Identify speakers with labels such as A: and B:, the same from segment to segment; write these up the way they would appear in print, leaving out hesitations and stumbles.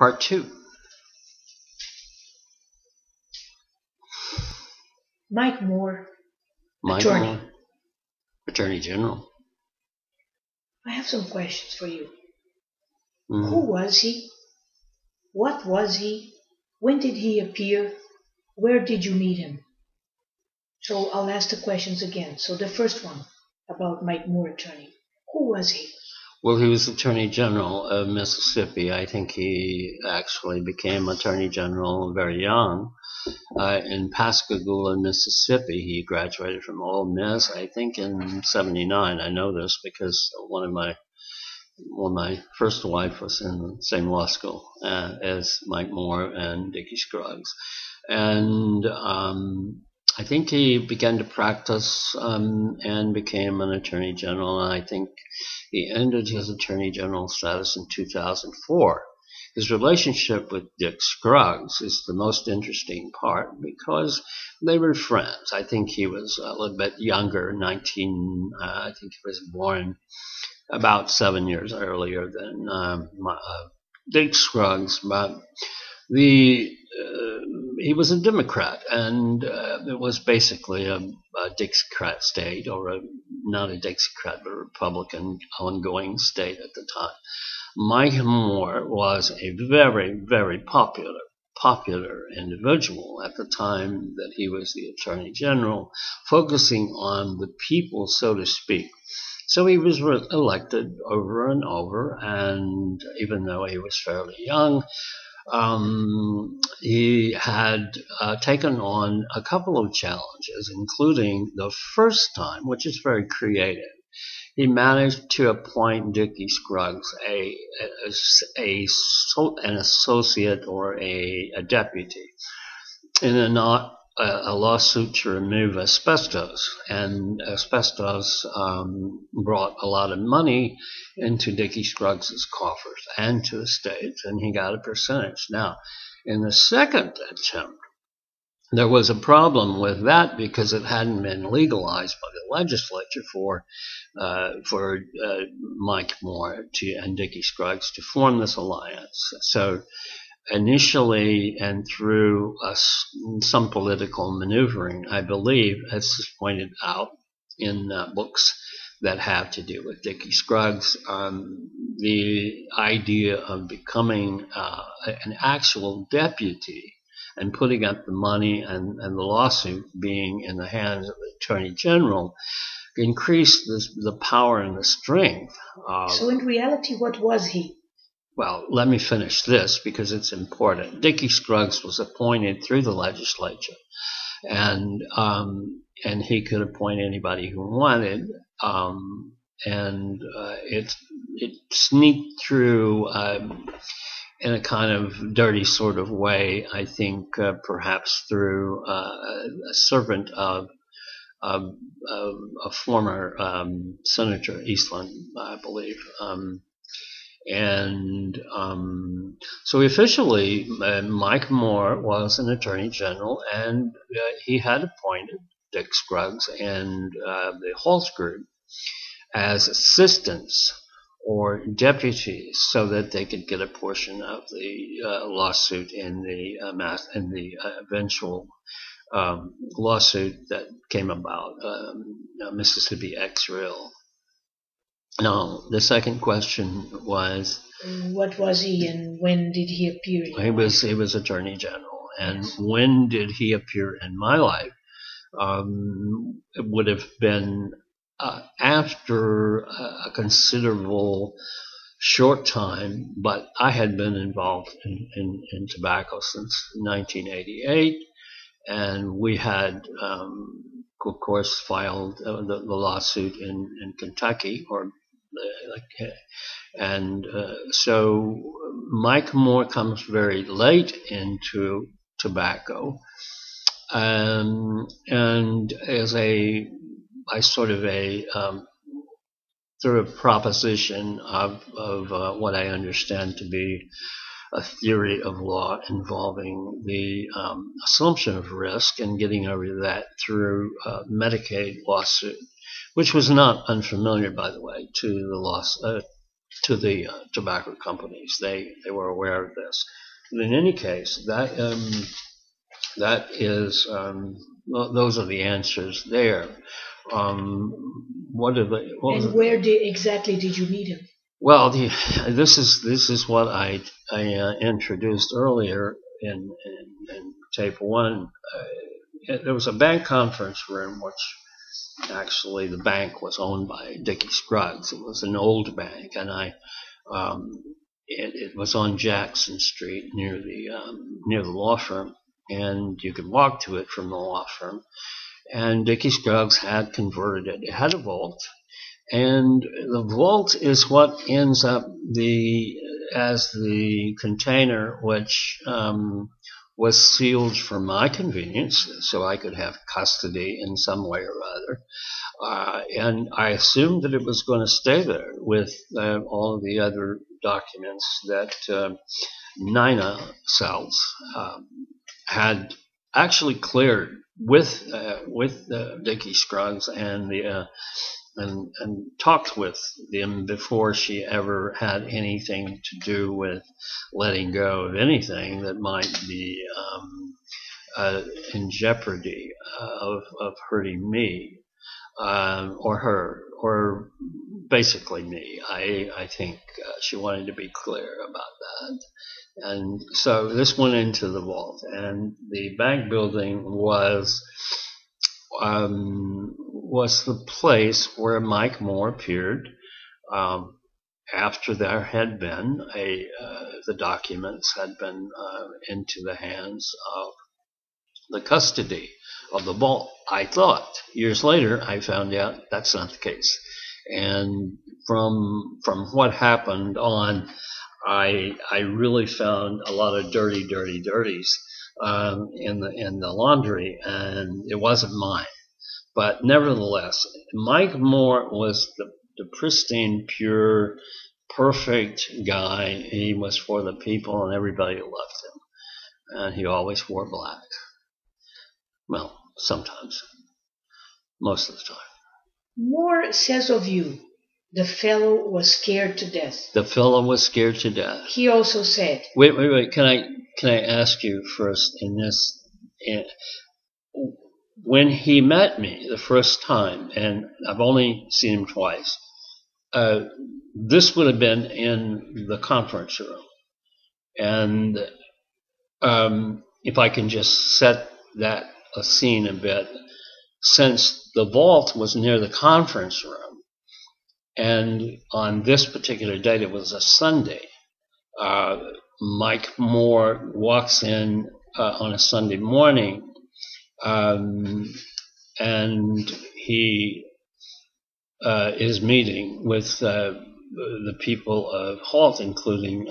A: Part 2.
B: Mike Moore,
A: Mike
B: attorney.
A: Moore, Attorney General.
B: I have some questions for you.
A: Mm.
B: Who was he? What was he? When did he appear? Where did you meet him? So I'll ask the questions again. So the first one about Mike Moore, attorney. Who was he?
A: Well, he was Attorney General of Mississippi. I think he actually became Attorney General very young. In Pascagoula, Mississippi, he graduated from Ole Miss, I think in '79. I know this because my first wife was in the same law school as Mike Moore and Dickie Scruggs. And I think he began to practice and became an Attorney General, and I think he ended his Attorney General status in 2004. His relationship with Dick Scruggs is the most interesting part because they were friends. I think he was a little bit younger, I think he was born about 7 years earlier than Dick Scruggs, but he was a Democrat, and it was basically a Dixiecrat state, or not a Dixiecrat, but a Republican ongoing state at the time. Mike Moore was a very, very popular individual at the time that he was the Attorney General, focusing on the people, so to speak. So he was elected over and over, and even though he was fairly young, he had taken on a couple of challenges, including the first time, which is very creative. He managed to appoint Dickie Scruggs an associate or a deputy in a lawsuit to remove asbestos, and asbestos brought a lot of money into Dickie Scruggs' coffers and to his state, and he got a percentage. Now, in the second attempt, there was a problem with that because it hadn't been legalized by the legislature for Mike Moore and Dickie Scruggs to form this alliance. So initially, and through some political maneuvering, I believe, as is pointed out in books that have to do with Dickie Scruggs, the idea of becoming an actual deputy and putting up the money and the lawsuit being in the hands of the Attorney General increased the power and the strength.
B: So in reality, what was he?
A: Well, let me finish this because it's important. Dickie Scruggs was appointed through the legislature, and he could appoint anybody who wanted, and it sneaked through in a kind of dirty sort of way, I think, perhaps through a servant of a former Senator Eastland, I believe. So officially, Mike Moore was an Attorney General, and he had appointed Dick Scruggs and the Halls Group as assistants or deputies so that they could get a portion of the lawsuit in the eventual lawsuit that came about, Mississippi X-Rail. Now, the second question was,
B: what was he and when did he appear?
A: He was Attorney General, and yes. When did he appear in my life? It would have been after a considerable short time, but I had been involved in tobacco since 1988, and we had, of course, filed the lawsuit in Kentucky, so Mike Moore comes very late into tobacco, and as through a proposition of what I understand to be a theory of law involving the assumption of risk and getting over that through a Medicaid lawsuit, which was not unfamiliar, by the way, to the to the tobacco companies. They were aware of this. But in any case, that is those are the answers there. What are the?
B: And where exactly did you meet him?
A: Well, this is what I introduced earlier in tape one. There was a bank conference room, which actually the bank was owned by Dickie Scruggs. It was an old bank, and it was on Jackson Street near the law firm, and you could walk to it from the law firm. And Dickie Scruggs had converted it. It had a vault. And the vault is what ends up as the container which was sealed for my convenience, so I could have custody in some way or other. And I assumed that it was going to stay there with all of the other documents that Nina Sells had actually cleared with Dickie Scruggs and talked with them before she ever had anything to do with letting go of anything that might be in jeopardy of hurting me or her or basically me. I think she wanted to be clear about that. And so this went into the vault, and the bank building was the place where Mike Moore appeared after there had been the documents had been into the hands of the custody of the vault. I thought. Years later, I found out that's not the case. And from what happened on, I really found a lot of dirties in the laundry, and it wasn't mine. But nevertheless, Mike Moore was the pristine, pure, perfect guy. He was for the people, and everybody loved him. And he always wore black. Well, sometimes. Most of the time.
B: Moore says of you, the fellow was scared to death.
A: The fellow was scared to death.
B: He also said...
A: Wait. Can I ask you first in this... When he met me the first time, and I've only seen him twice, this would have been in the conference room. And if I can just set that a scene a bit, since the vault was near the conference room, and on this particular date it was a Sunday, Mike Moore walks in on a Sunday morning, and he is meeting with the people of Halt, including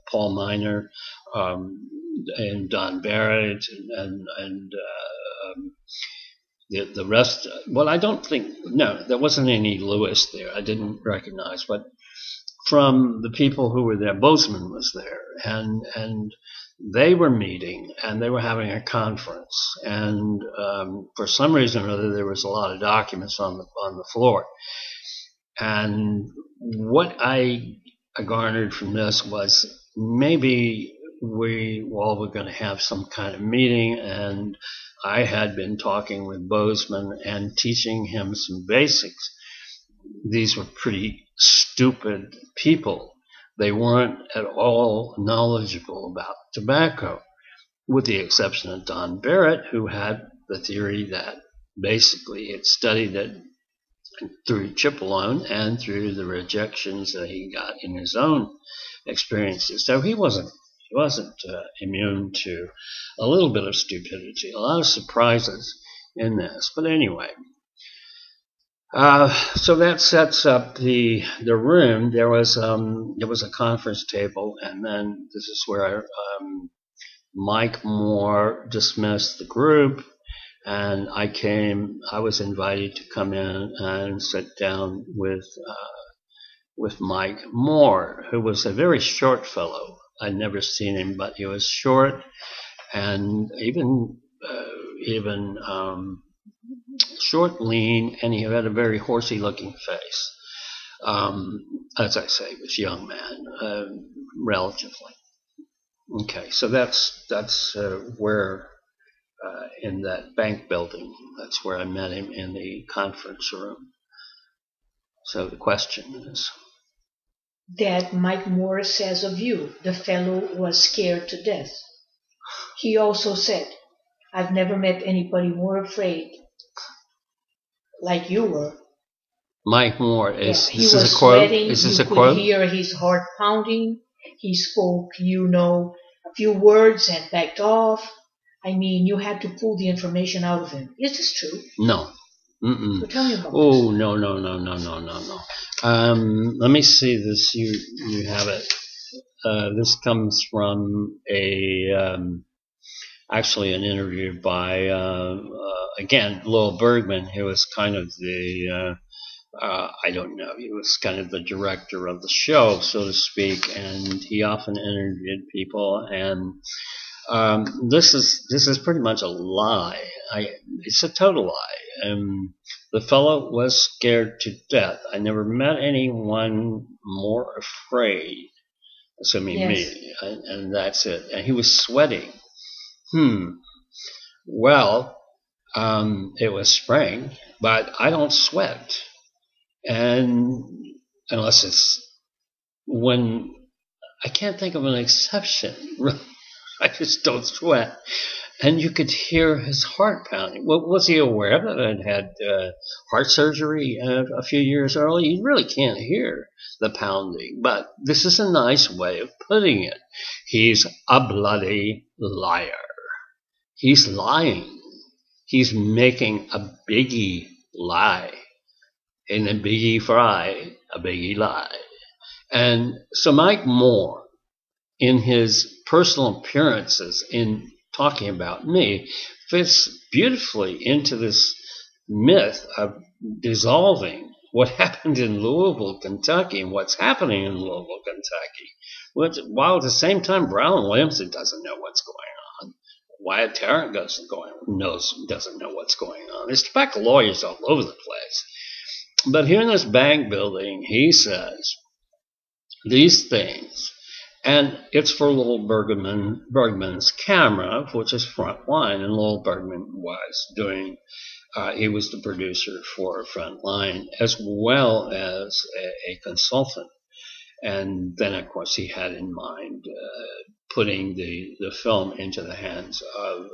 A: Paul Miner and Don Barrett and the rest. Well, I don't think, no, there wasn't any Lewis there. I didn't recognize, but from the people who were there, Bozeman was there, and they were meeting, and they were having a conference, and for some reason or other, there was a lot of documents on the floor. And what I garnered from this was maybe we all were going to have some kind of meeting, and I had been talking with Bozeman and teaching him some basics. These were pretty stupid people. They weren't at all knowledgeable about tobacco, with the exception of Don Barrett, who had the theory that basically it studied it through chip alone and through the rejections that he got in his own experiences. So he wasn't immune to a little bit of stupidity, a lot of surprises in this. But anyway, so that sets up the room. There was a conference table, and then this is where Mike Moore dismissed the group, and I was invited to come in and sit down with Mike Moore, who was a very short fellow. I'd never seen him, but he was short and even short, lean, and he had a very horsey-looking face. As I say, was young man, relatively. Okay, so that's where in that bank building. That's where I met him in the conference room. So the question is,
B: That Mike Moore says of you, the fellow was scared to death. He also said, I've never met anybody more afraid like you were.
A: Mike Moore is
B: Yeah, he
A: this is
B: was
A: a quote?
B: sweating.
A: Is this
B: You
A: a
B: could
A: quote?
B: hear his heart pounding. He spoke, a few words and backed off. I mean, you had to pull the information out of him. Is this true?
A: No.
B: So tell me about
A: Oh,
B: this.
A: no. Let me see this. You have it. This comes from actually an interview by again Lowell Bergman, who was kind of the I don't know. He was kind of the director of the show, so to speak, and he often interviewed people. And this is pretty much a lie. It's a total lie. The fellow was scared to death. I never met anyone more afraid. Assuming
B: Yes.
A: me, and that's it. And he was sweating. Well, it was spring, but I don't sweat, and unless it's when I can't think of an exception. I just don't sweat. And you could hear his heart pounding. Well, was he aware that I'd had heart surgery a few years earlier? You really can't hear the pounding, but this is a nice way of putting it. He's a bloody liar. He's lying. He's making a biggie lie. In a biggie fry, a biggie lie. And so Mike Moore, in his personal appearances in talking about me, fits beautifully into this myth of dissolving what happened in Louisville, Kentucky, and what's happening in Louisville, Kentucky. While at the same time, Brown Williamson doesn't know what's going on. Wyatt Tarrant doesn't know what's going on. There's tobacco lawyers all over the place. But here in this bank building, he says these things. And it's for Lowell Bergman's camera, which is Frontline, and Lowell Bergman was doing. He was the producer for Frontline as well as a consultant. And then, of course, he had in mind putting the film into the hands of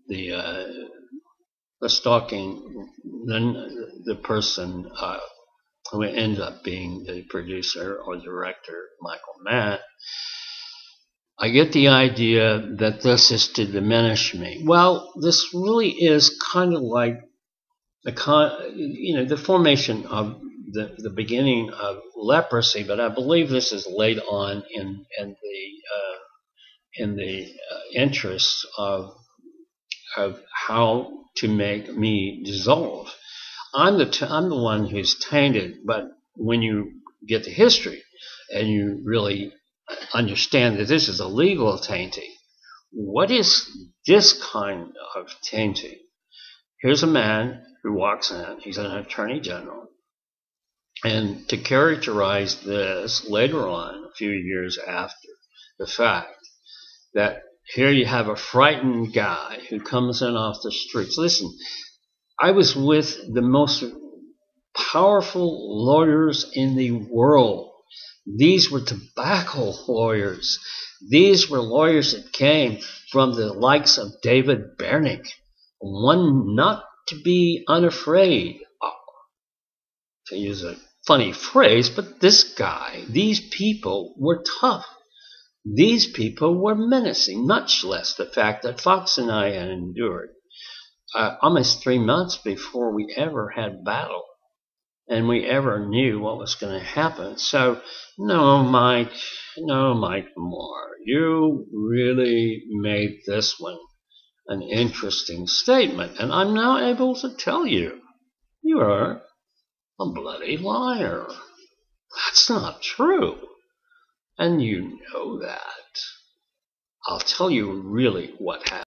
A: the stalking, the person who ended up being the producer or director, Michael Mann. I get the idea that this is to diminish me. Well, this really is kind of like the formation of the beginning of leprosy, but I believe this is laid on in the interest of how to make me dissolve. I'm the one who's tainted, but when you get the history and you really understand that this is a legal tainting, what is this kind of tainting? Here's a man who walks in, he's an attorney general, and to characterize this later on, a few years after the fact, that here you have a frightened guy who comes in off the streets. Listen, I was with the most powerful lawyers in the world. These were tobacco lawyers. These were lawyers that came from the likes of David Bernick, one not to be unafraid of, to use a funny phrase, but this guy, these people were tough. These people were menacing, much less the fact that Fox and I had endured almost 3 months before we ever had battle and we ever knew what was going to happen. So, no, Mike Moore, you really made this one an interesting statement. And I'm now able to tell you, you are a bloody liar. That's not true. And you know that. I'll tell you really what happened.